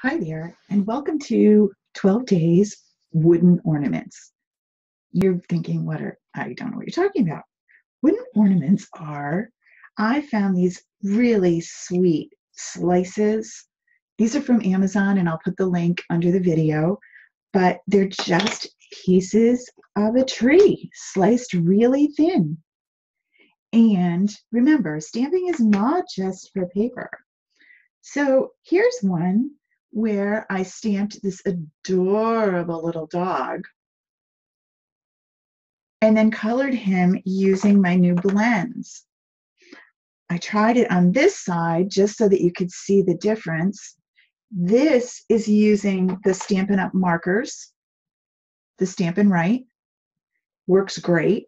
Hi there, and welcome to 12 Days Wooden Ornaments. You're thinking, I don't know what you're talking about. Wooden ornaments are, I found these really sweet slices. These are from Amazon, and I'll put the link under the video, but they're just pieces of a tree sliced really thin. And remember, stamping is not just for paper. So here's one where I stamped this adorable little dog and then colored him using my new blends. I tried it on this side just so that you could see the difference. This is using the Stampin' Up! Markers, the Stampin' Right. Works great.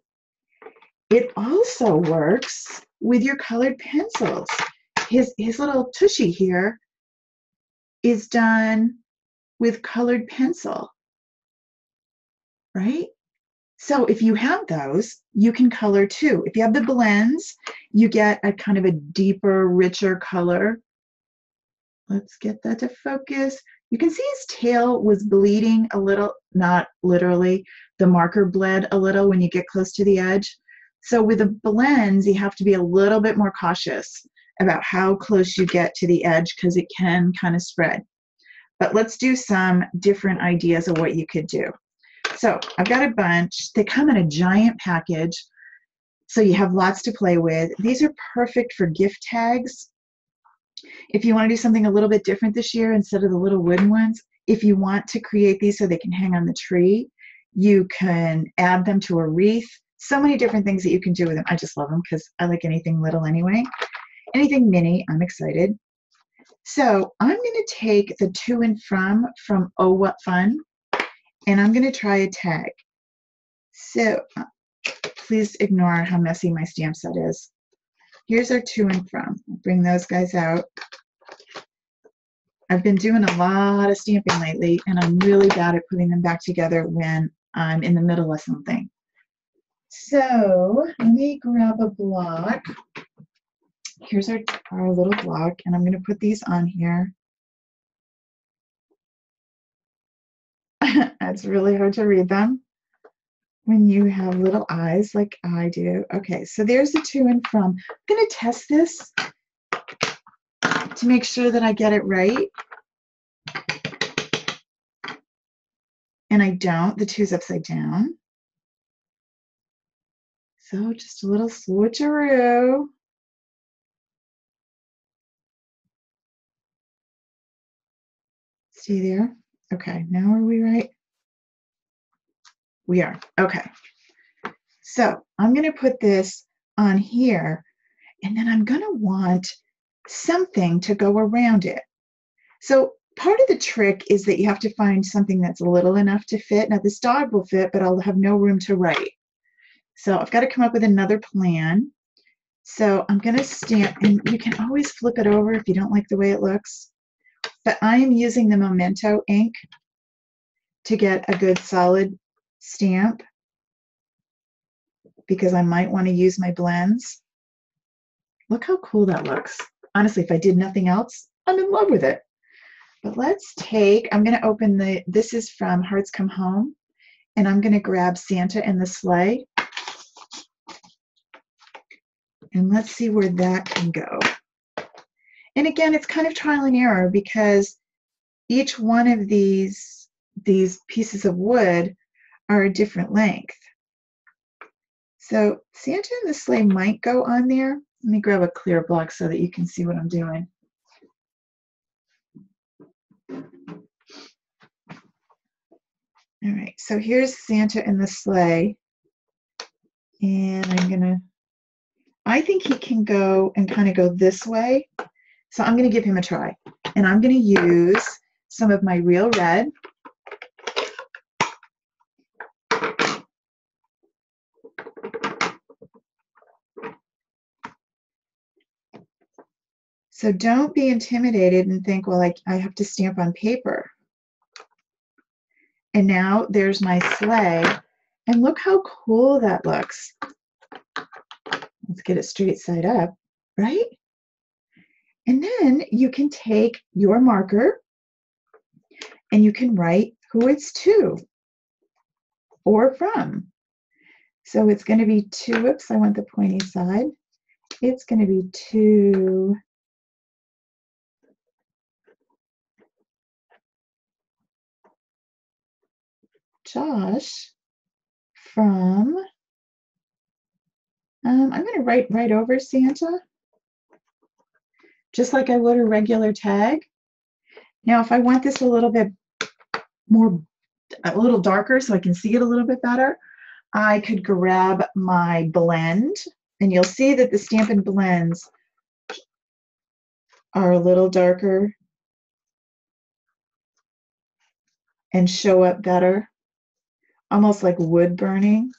It also works with your colored pencils. His little tushy here is done with colored pencil, right? So if you have those, you can color too. If you have the blends, you get a kind of a deeper, richer color. Let's get that to focus. You can see his tail was bleeding a little, not literally. The marker bled a little when you get close to the edge. So with the blends, you have to be a little bit more cautious about how close you get to the edge because it can kind of spread. But let's do some different ideas of what you could do. So I've got a bunch. They come in a giant package, so you have lots to play with. These are perfect for gift tags. If you want to do something a little bit different this year, instead of the little wooden ones, if you want to create these so they can hang on the tree, you can add them to a wreath. So many different things that you can do with them. I just love them because I like anything little anyway. Anything mini, I'm excited. So I'm going to take the to and from Oh What Fun, and I'm going to try a tag. So please ignore how messy my stamp set is. Here's our to and from. I'll bring those guys out. I've been doing a lot of stamping lately, and I'm really bad at putting them back together when I'm in the middle of something. So let me grab a block. Here's our little block, and I'm going to put these on here. It's really hard to read them when you have little eyes like I do. Okay, so there's the to and from. I'm going to test this to make sure that I get it right. And I don't. The to's upside down. So just a little switcheroo. Stay there. Okay, now are we right? We are. Okay. So I'm going to put this on here, and then I'm going to want something to go around it. So part of the trick is that you have to find something that's little enough to fit. Now this dog will fit, but I'll have no room to write. So I've got to come up with another plan. So I'm going to stamp, and you can always flip it over if you don't like the way it looks. But I am using the Memento ink to get a good solid stamp because I might want to use my blends. Look how cool that looks. Honestly, if I did nothing else, I'm in love with it. But let's take, I'm going to open this is from Hearts Come Home, and I'm going to grab Santa and the Sleigh. And let's see where that can go. And again, it's kind of trial and error because each one of these pieces of wood are a different length. So Santa and the Sleigh might go on there. Let me grab a clear block so that you can see what I'm doing. All right, so here's Santa and the Sleigh. And I think he can go and kind of go this way. So I'm going to give him a try. And I'm going to use some of my Real Red. So don't be intimidated and think, well, I have to stamp on paper. And now there's my sleigh. And look how cool that looks. Let's get it straight side up, right? And then you can take your marker and you can write who it's to or from. So it's going to be to, oops, I want the pointy side. It's going to be to Josh from, I'm going to write right over Santa, just like I would a regular tag. Now, if I want this a little bit more, a little darker so I can see it a little bit better, I could grab my blend, and you'll see that the Stampin' Blends are a little darker and show up better, almost like wood burning.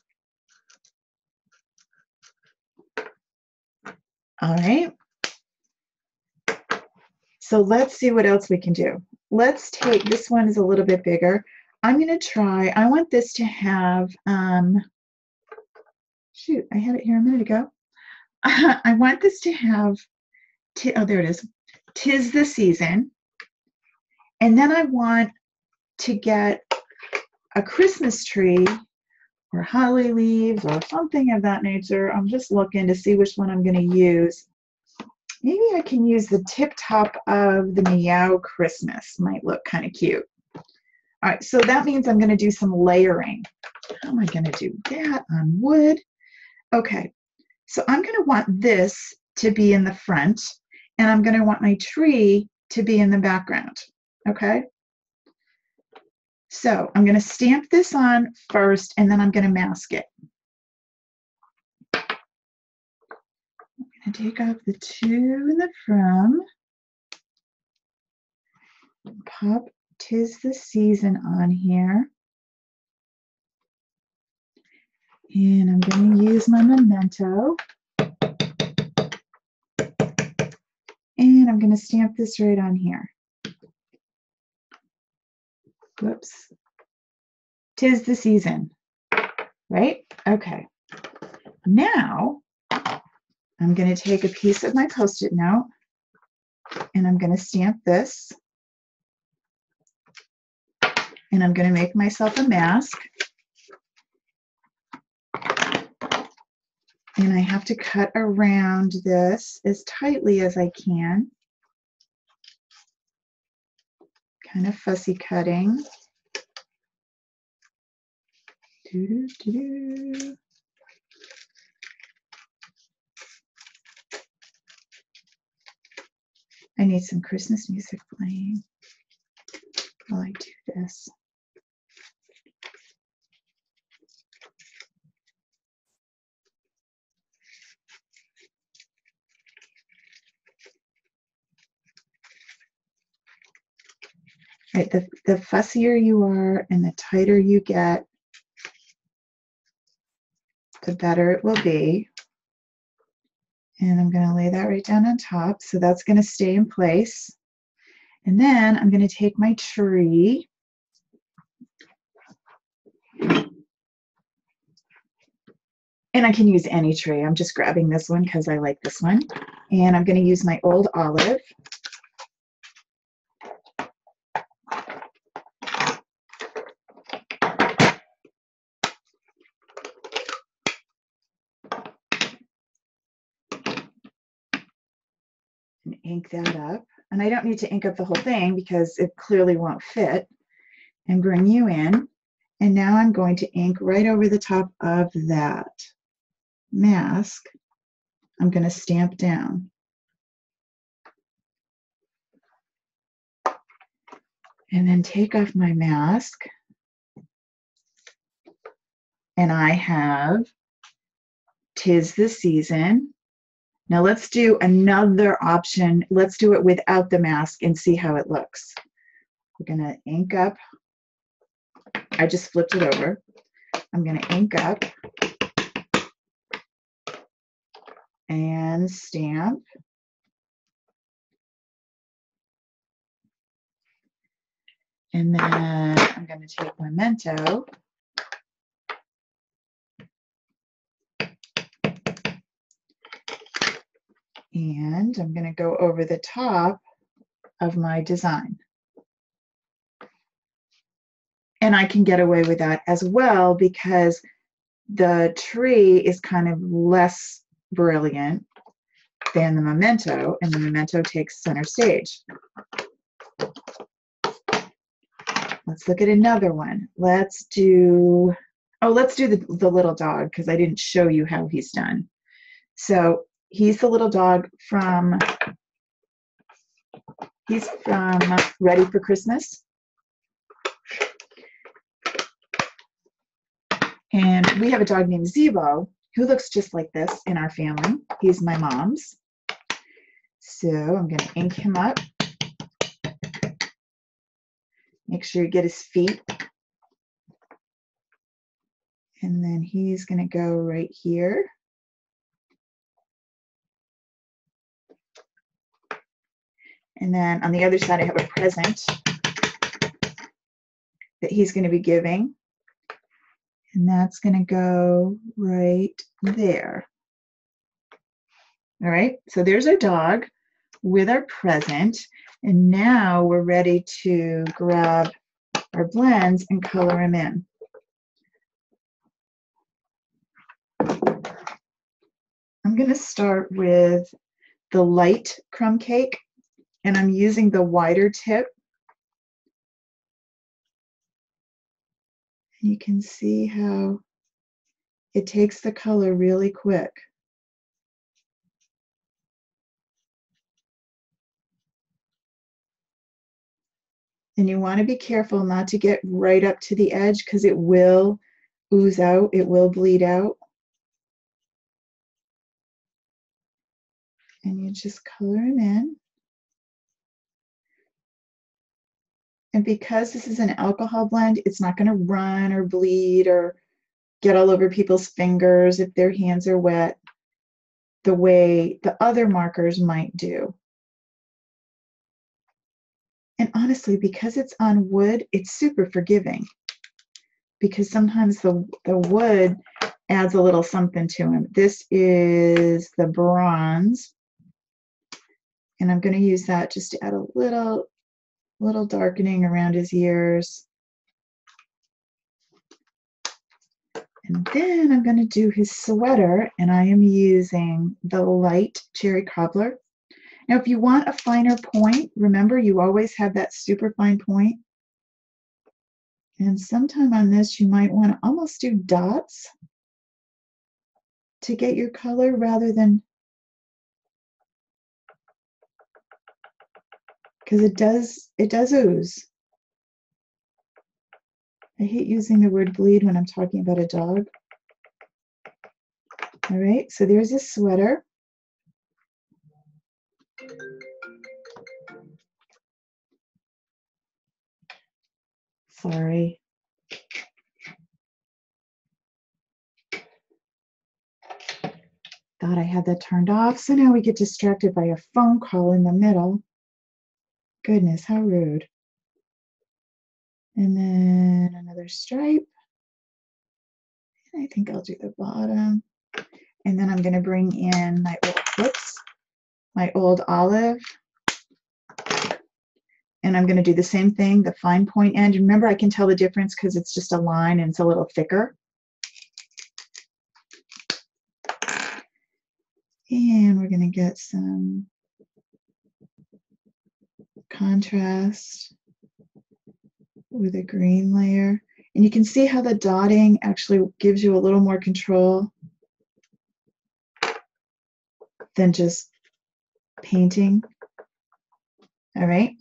All right. So let's see what else we can do. Let's take, this one is a little bit bigger. I'm going to try, I want this to have, shoot, I had it here a minute ago. I want this to have, oh, there it is. 'Tis the Season. And then I want to get a Christmas tree or holly leaves or something of that nature. I'm just looking to see which one I'm going to use. Maybe I can use the tip top of the Meow Christmas. Might look kind of cute. All right, so that means I'm going to do some layering. How am I going to do that on wood? Okay, so I'm going to want this to be in the front, and I'm going to want my tree to be in the background. Okay? So I'm going to stamp this on first, and then I'm going to mask it. I'm going to take off the to and the from. Pop 'Tis the Season on here. And I'm going to use my Memento. And I'm going to stamp this right on here. Whoops. 'Tis the Season. Right? Okay. Now, I'm going to take a piece of my Post-it note, and I'm going to stamp this. And I'm going to make myself a mask. And I have to cut around this as tightly as I can. Kind of fussy cutting. Doo-doo-doo-doo. I need some Christmas music playing while I do this. Right, the fussier you are and the tighter you get, the better it will be. And I'm going to lay that right down on top. So that's going to stay in place. And then I'm going to take my tree. And I can use any tree. I'm just grabbing this one because I like this one. And I'm going to use my old olive. And ink that up. And I don't need to ink up the whole thing because it clearly won't fit. And bring you in. And now I'm going to ink right over the top of that mask. I'm going to stamp down. And then take off my mask. And I have 'Tis the Season. Now let's do another option. Let's do it without the mask and see how it looks. We're going to ink up. I just flipped it over. I'm going to ink up and stamp. And then I'm going to take Memento. And I'm going to go over the top of my design. And I can get away with that as well because the tree is kind of less brilliant than the memento, and the memento takes center stage. Let's look at another one. Let's do the little dog because I didn't show you how he's done. So he's the little dog from Ready for Christmas. And we have a dog named Zebo who looks just like this in our family. He's my mom's. So I'm going to ink him up. Make sure you get his feet. And then he's going to go right here. And then on the other side, I have a present that he's going to be giving. And that's going to go right there. All right, so there's our dog with our present. And now we're ready to grab our blends and color him in. I'm going to start with the light crumb cake, and I'm using the wider tip. You can see how it takes the color really quick. And you want to be careful not to get right up to the edge because it will ooze out, it will bleed out. And you just color him in. And because this is an alcohol blend, it's not going to run or bleed or get all over people's fingers if their hands are wet the way the other markers might do. And honestly, because it's on wood, it's super forgiving because sometimes the wood adds a little something to him. This is the bronze, and I'm going to use that just to add a little darkening around his ears. And then I'm going to do his sweater, and I am using the light cherry cobbler. Now, if you want a finer point, remember you always have that super fine point. And sometime on this, you might want to almost do dots to get your color rather than, because it does ooze. I hate using the word bleed when I'm talking about a dog. All right, so there's his sweater. Sorry. Thought I had that turned off, so now we get distracted by a phone call in the middle. Goodness, how rude. And then another stripe. And I think I'll do the bottom. And then I'm going to bring in my old olive. And I'm going to do the same thing, the fine point end. Remember, I can tell the difference because it's just a line and it's a little thicker. And we're going to get some contrast with a green layer. And you can see how the dotting actually gives you a little more control than just painting. All right.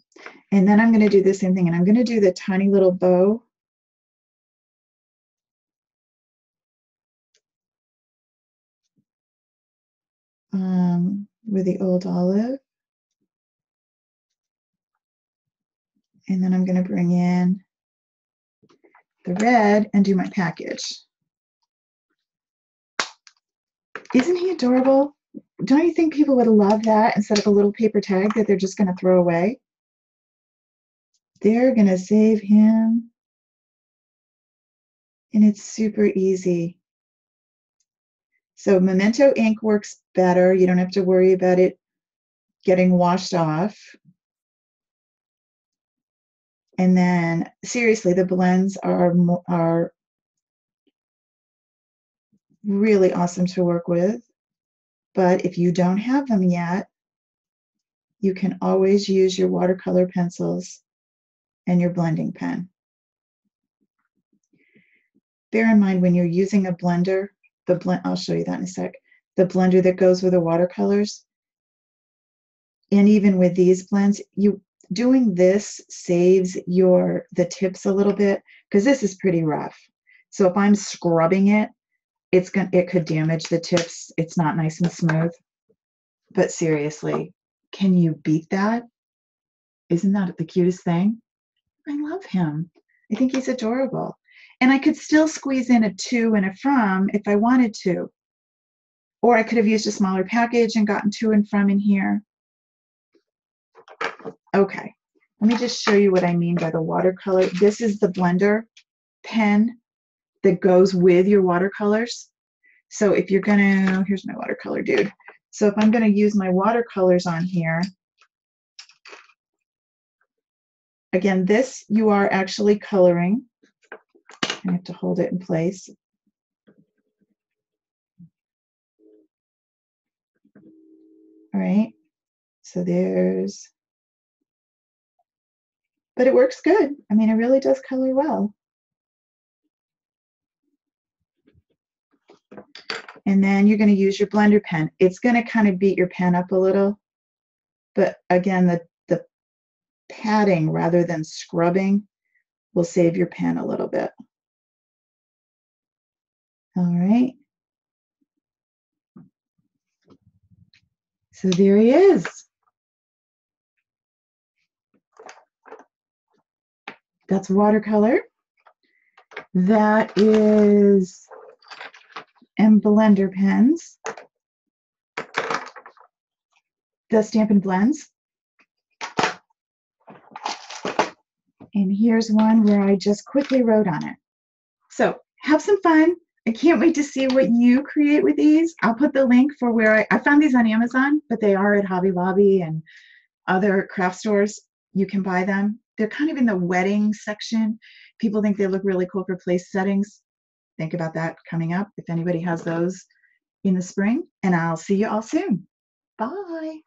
And then I'm going to do the same thing, and I'm going to do the tiny little bow. With the old olive. And then I'm going to bring in the red and do my package. Isn't he adorable? Don't you think people would love that instead of a little paper tag that they're just going to throw away? They're going to save him. And it's super easy. So Memento ink works better. You don't have to worry about it getting washed off. And then seriously, the blends are really awesome to work with. But if you don't have them yet, you can always use your watercolor pencils and your blending pen. Bear in mind when you're using a blender, I'll show you that in a sec, the blender that goes with the watercolors, and even with these blends, doing this saves the tips a little bit, because this is pretty rough. So if I'm scrubbing it, it could damage the tips. It's not nice and smooth. But seriously, can you beat that? Isn't that the cutest thing? I love him. I think he's adorable. And I could still squeeze in a to and a from if I wanted to. Or I could have used a smaller package and gotten to and from in here. Okay, let me just show you what I mean by the watercolor. This is the blender pen that goes with your watercolors. So if you're gonna, here's my watercolor dude. So if I'm gonna use my watercolors on here, again, this you are actually coloring. I have to hold it in place. All right, so but it works good. I mean, it really does color well. And then you're going to use your blender pen. It's going to kind of beat your pen up a little, but again, the padding rather than scrubbing will save your pen a little bit. All right. So there he is. That's watercolor. That is and blender pens. The Stampin' Blends. And here's one where I just quickly wrote on it. So have some fun. I can't wait to see what you create with these. I'll put the link for where I found these on Amazon, but they are at Hobby Lobby and other craft stores. You can buy them. They're kind of in the wedding section. People think they look really cool for place settings. Think about that coming up if anybody has those in the spring. And I'll see you all soon. Bye.